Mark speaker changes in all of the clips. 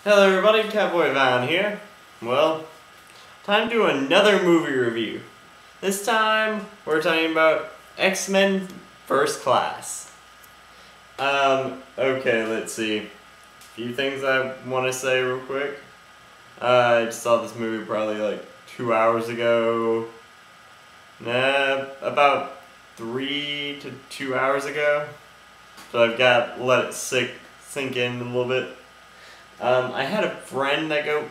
Speaker 1: Hello everybody, Catboyvan here. Well, time to do another movie review. This time, we're talking about X-Men First Class. Okay, let's see. A few things I want to say real quick. I just saw this movie probably like 2 hours ago. About 3 to 2 hours ago. So I've got to let it sink in a little bit. I had a friend that go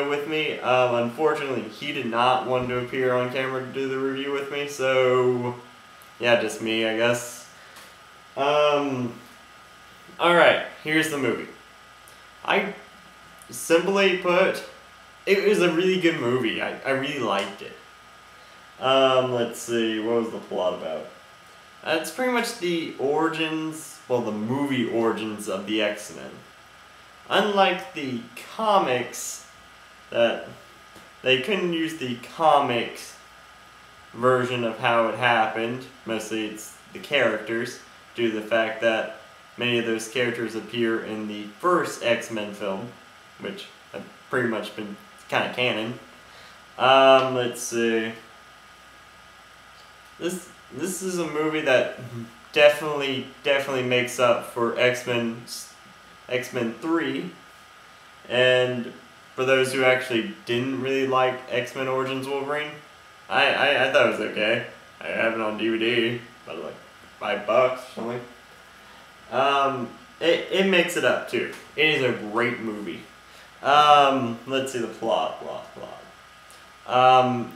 Speaker 1: with me. Unfortunately, he did not want to appear on camera to do the review with me, so yeah, just me, I guess. Alright, here's the movie. I simply put, it was a really good movie. I really liked it. Let's see, what was the plot about? It's pretty much the origins, well, the movie origins of the X-Men. Unlike the comics, that they couldn't use the comics version of how it happened, mostly it's the characters, due to the fact that many of those characters appear in the first X-Men film, which have pretty much been kind of canon. Let's see. This is a movie that definitely makes up for X-Men 3, and for those who actually didn't really like X-Men Origins Wolverine, I thought it was okay. I have it on DVD, about like $5 or something. It makes it up too. It is a great movie. Let's see the plot.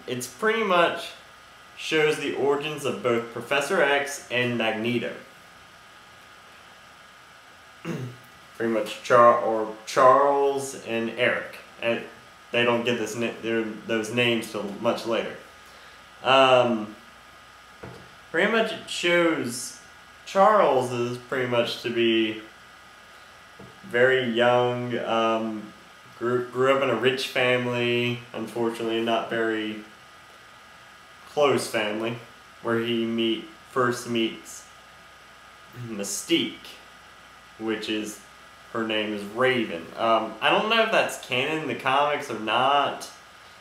Speaker 1: It's pretty much shows the origins of both Professor X and Magneto. Pretty much Charles and Eric, and they don't get those names till much later. Pretty much it shows Charles is pretty much to be very young, grew up in a rich family, unfortunately not very close family, where he first meets Mystique, which is, her name is Raven. I don't know if that's canon in the comics or not.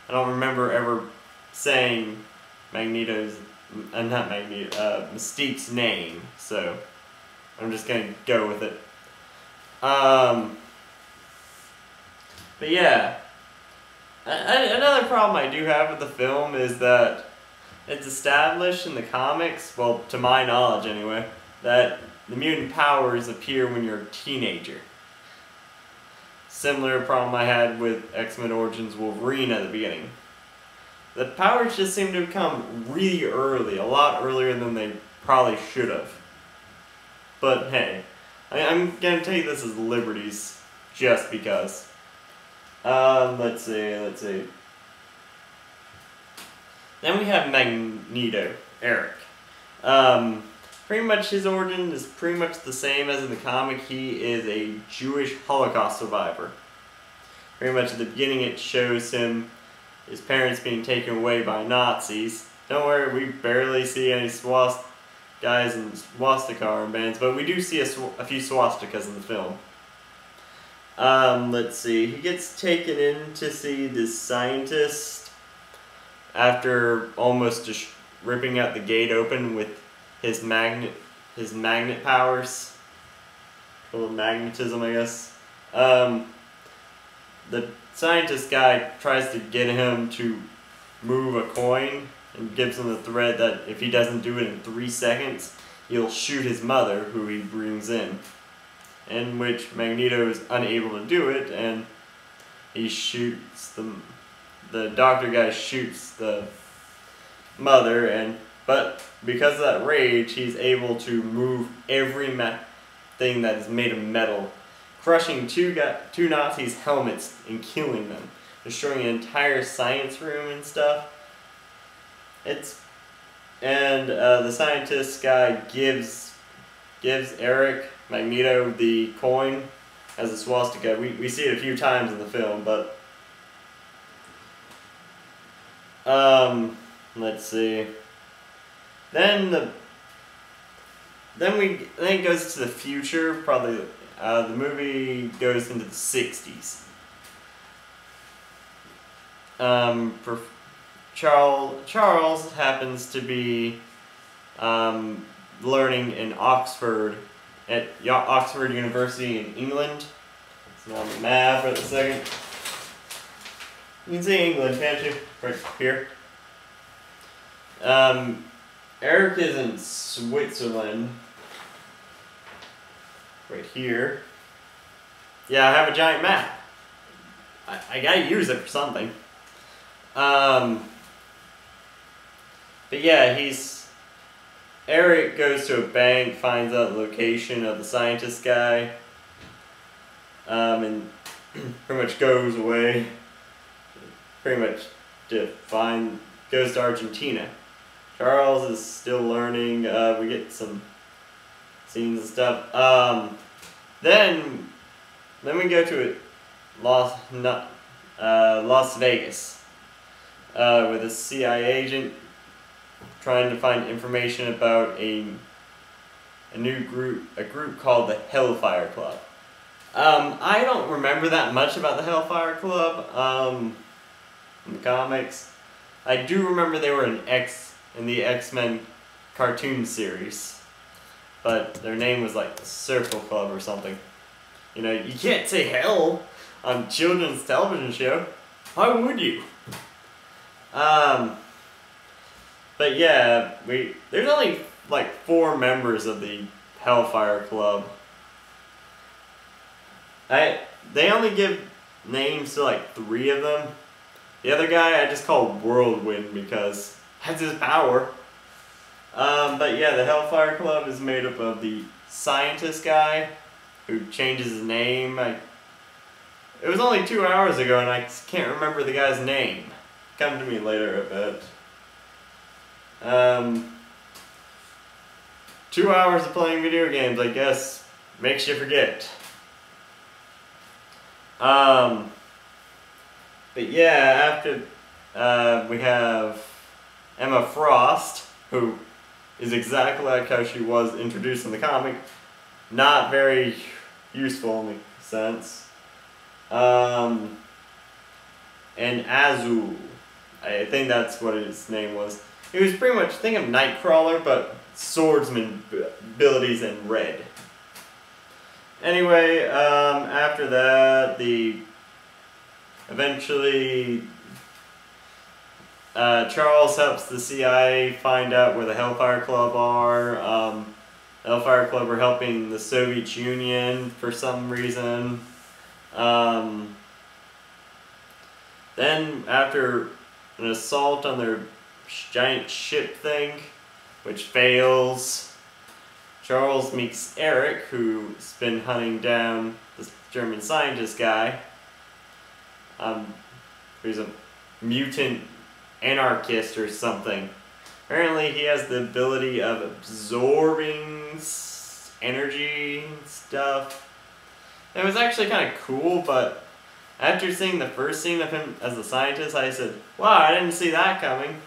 Speaker 1: I don't remember ever saying Mystique's name, so I'm just gonna go with it. But yeah, another problem I do have with the film is that it's established in the comics, well, to my knowledge anyway, that the mutant powers appear when you're a teenager. Similar problem I had with X-Men Origins Wolverine at the beginning. The powers just seem to come really early, a lot earlier than they probably should have. But hey, I'm gonna take this as liberties, just because. Let's see. Then we have Magneto, Eric. Pretty much his origin is pretty much the same as in the comic. He is a Jewish Holocaust survivor. Pretty much at the beginning it shows his parents being taken away by Nazis. Don't worry, we barely see any guys in swastika armbands, but we do see a few swastikas in the film. Let's see, he gets taken in to see this scientist after almost just ripping out the gate open with his magnet powers, a little magnetism, I guess. The scientist guy tries to get him to move a coin and gives him the threat that if he doesn't do it in 3 seconds, he'll shoot his mother, who he brings in which Magneto is unable to do it, and he shoots the doctor guy shoots the mother, but because of that rage, he's able to move every thing that is made of metal, crushing two Nazis' helmets and killing them, destroying an entire science room and stuff. The scientist guy gives Eric, Magneto, the coin as a swastika. We see it a few times in the film, but let's see. Then it goes to the future, probably The movie goes into the 60s. For Charles happens to be learning in Oxford, at Oxford University in England. It's on the map for a second. You can see England, can't you? Right here. Eric is in Switzerland. Right here. Yeah, I have a giant map. I gotta use it for something. But yeah, Eric goes to a bank, finds out the location of the scientist guy, and pretty much goes away. Pretty much goes to Argentina. Charles is still learning. We get some scenes and stuff. Then we go to Las Vegas with a CIA agent trying to find information about a group called the Hellfire Club. I don't remember that much about the Hellfire Club in the comics. I do remember they were in the X-Men cartoon series, but their name was like the Circle Club or something. You know, you can't say hell on children's television show. Why would you? But yeah, there's only like 4 members of the Hellfire Club. They only give names to like 3 of them. The other guy I just call Whirlwind because that's his power. But yeah, the Hellfire Club is made up of the scientist guy who changes his name. It was only 2 hours ago and I can't remember the guy's name. Come to me later, I bet. 2 hours of playing video games, I guess, makes you forget. But yeah, after we have Emma Frost, who is exactly like how she was introduced in the comic. Not very useful in the sense. And Azul, I think that's what his name was. He was pretty much, think of Nightcrawler, but swordsman abilities in red. Anyway, after that, eventually Charles helps the CIA find out where the Hellfire Club are. The Hellfire Club are helping the Soviet Union for some reason. Then after an assault on their giant ship thing, which fails, Charles meets Eric, who's been hunting down this German scientist guy, who's a mutant anarchist or something. Apparently he has the ability of absorbing energy and stuff. It was actually kind of cool, but after seeing the first scene of him as a scientist, I said, wow, I didn't see that coming.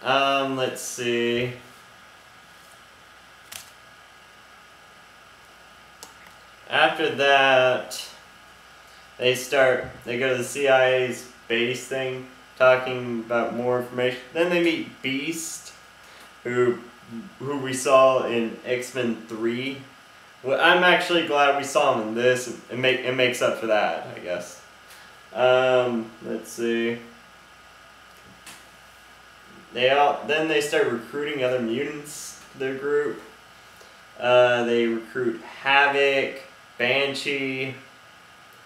Speaker 1: Let's see. After that, they go to the CIA's base thing, talking about more information. Then they meet Beast, who we saw in X-Men 3. Well, I'm actually glad we saw him in this. It makes up for that, I guess. Let's see. Then they start recruiting other mutants to their group. They recruit Havoc, Banshee,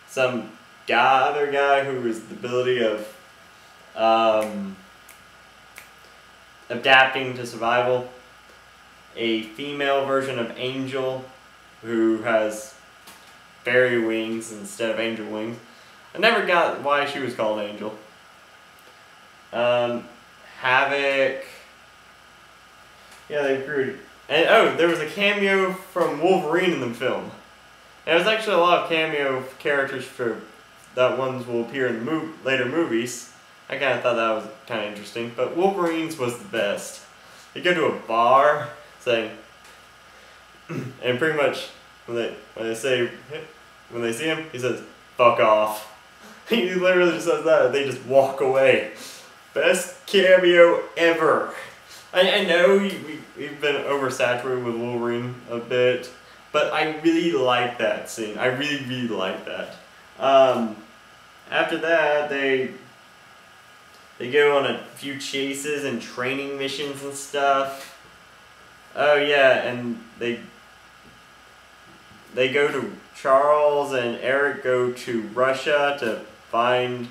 Speaker 1: some other guy who has the ability of adapting to survival, a female version of Angel who has fairy wings instead of angel wings. I never got why she was called Angel. Havoc. Yeah, they recruited. And oh, there was a cameo from Wolverine in the film. And there's actually a lot of cameo characters that ones will appear in the later movies. I kind of thought that was kind of interesting, but Wolverine's was the best. You go to a bar, saying, and pretty much when they see him, he says, "Fuck off." He literally just says that, and they just walk away. Best cameo ever. I know we've been oversaturated with Wolverine a bit, but I really like that scene. I really like that. After that, they go on a few chases and training missions and stuff. Oh yeah, and they go to Charles and Eric go to Russia to find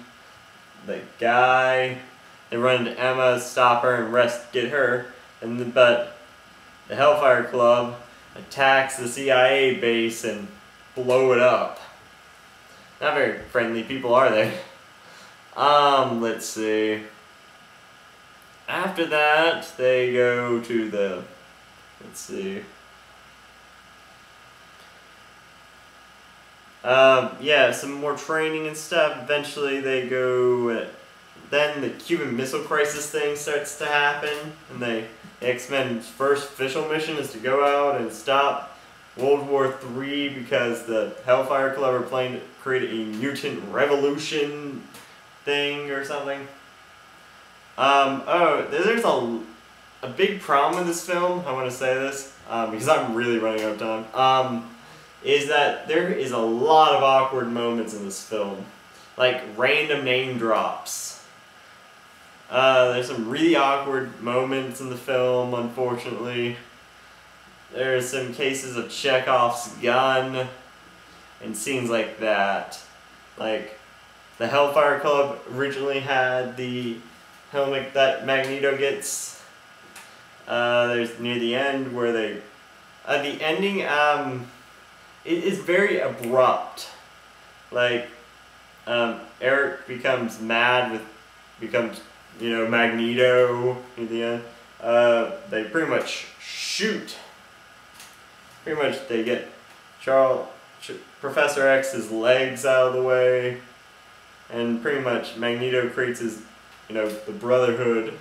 Speaker 1: the guy. They run into Emma, stop her, and get her. But the Hellfire Club attacks the CIA base and blow it up. Not very friendly people, are they? Let's see. After that, they go to the, let's see. Yeah, some more training and stuff. Eventually they go, then the Cuban Missile Crisis thing starts to happen, and the X-Men's first official mission is to go out and stop World War III because the Hellfire Club are planning to create a mutant revolution thing or something. Oh, there's a big problem with this film, I want to say this, because I'm really running out of time, is that there is a lot of awkward moments in this film. Like, random name drops. There's some really awkward moments in the film, unfortunately. There's some cases of Chekhov's gun and scenes like that. Like, the Hellfire Club originally had the helmet that Magneto gets. There's near the end where they... the ending, it is very abrupt. Like, Eric becomes mad becomes, Magneto near the end. They pretty much shoot. Pretty much they get Professor X's legs out of the way, and pretty much Magneto creates his, the Brotherhood,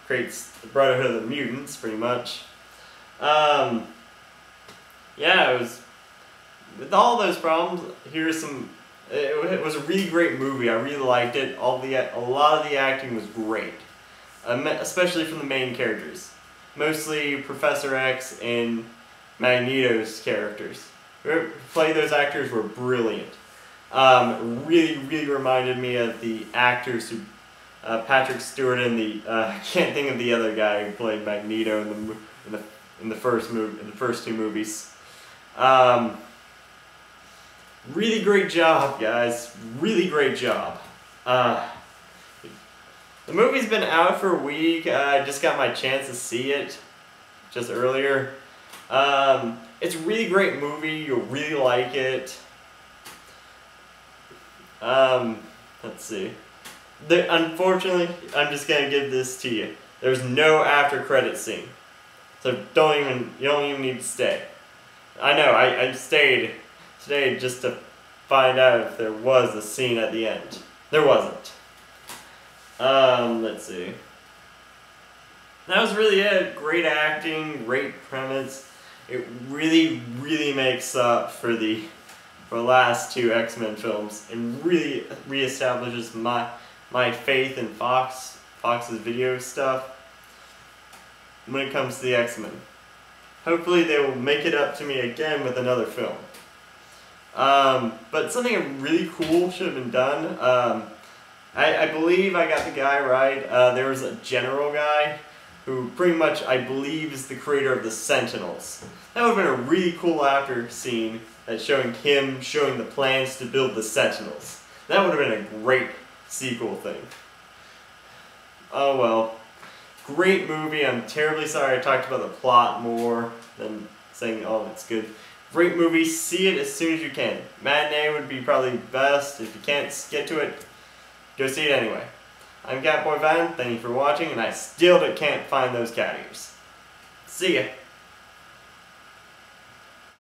Speaker 1: creates the Brotherhood of the Mutants, pretty much. Yeah, it was, with all those problems, here's some, it was a really great movie. I really liked it. A lot of the acting was great, especially from the main characters. Mostly Professor X and Magneto's characters. Whoever played those actors were brilliant. Really reminded me of the actors who, Patrick Stewart and I can't think of the other guy who played Magneto in the first two movies. Really great job, guys. Really great job. The movie's been out for a week. I just got my chance to see it just earlier. It's a really great movie. You'll really like it. Let's see. Unfortunately, I'm just gonna give this to you. There's no after credit scene, so you don't even need to stay. I know. I stayed today just to find out if there was a scene at the end. There wasn't. Let's see. That was really it. Great acting, great premise. It really makes up for the last two X-Men films and really reestablishes my faith in Fox's video stuff when it comes to the X-Men. Hopefully they will make it up to me again with another film. But something really cool should have been done. I believe I got the guy right. There was a general guy who pretty much, I believe, is the creator of the Sentinels. That would have been a really cool after scene that's showing the plans to build the Sentinels. That would have been a great sequel thing. Oh well. Great movie. I'm terribly sorry I talked about the plot more than saying, oh, it's good. Great movie. See it as soon as you can. Matinee would be probably best. If you can't get to it, go see it anyway. I'm Catboyvan. Thank you for watching, and I still can't find those cat ears. See ya.